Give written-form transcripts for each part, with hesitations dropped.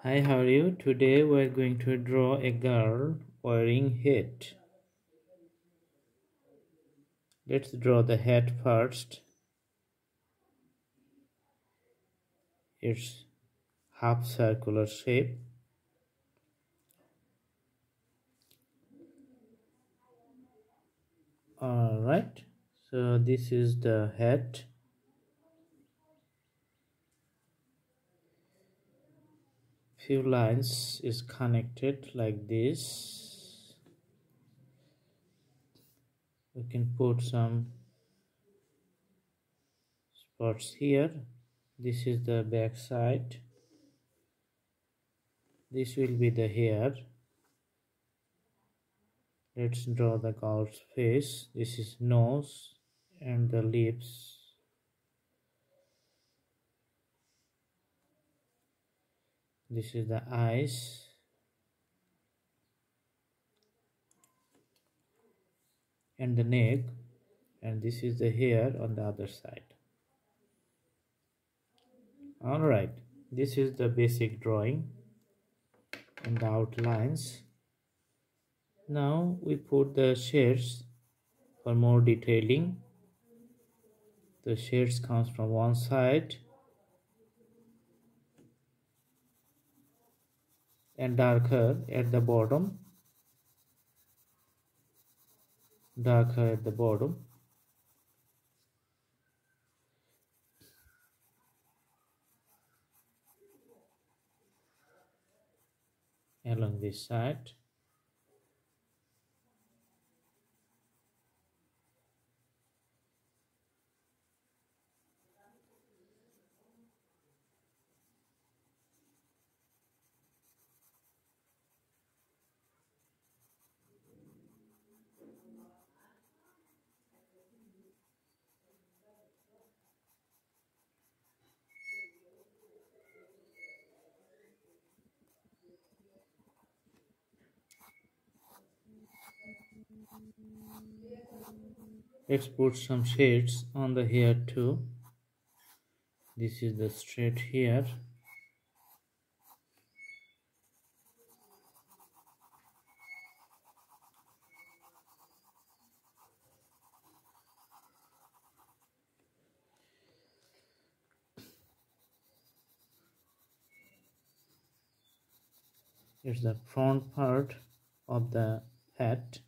Hi, how are you? Today we're going to draw a girl wearing hat. Let's draw the hat first. It's half circular shape. Alright, so this is the hat. Few lines is connected like this. We can put some spots here. This is the back side. This will be the hair. Let's draw the girl's face. This is nose and the lips. This is the eyes. And the neck, and this is the hair on the other side. Alright, this is the basic drawing and the outlines. Now we put the shades for more detailing. The shades comes from one side and darker at the bottom. Darker at the bottom. Along this side. Let's put some shades on the hair too. This is the straight hair. It's the front part of the hat.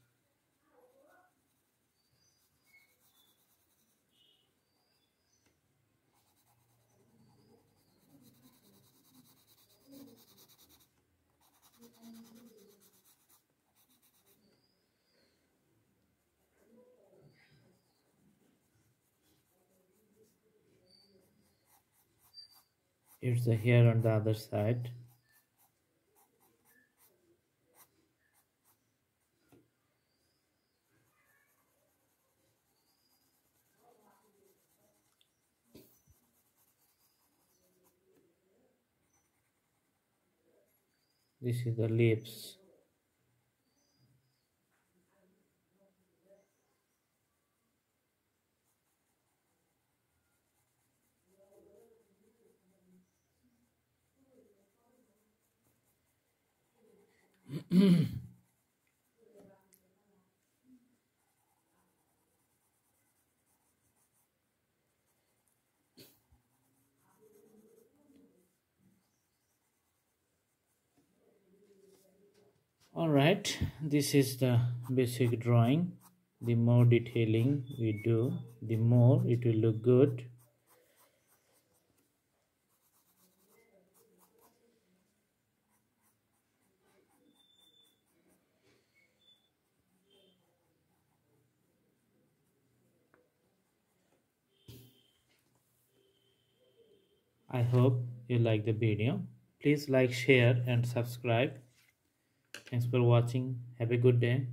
It's the hair on the other side. This is the lips. Alright, this is the basic drawing. The more detailing we do, the more it will look good. I hope you like the video. Please like, share and subscribe. Thanks for watching. Have a good day.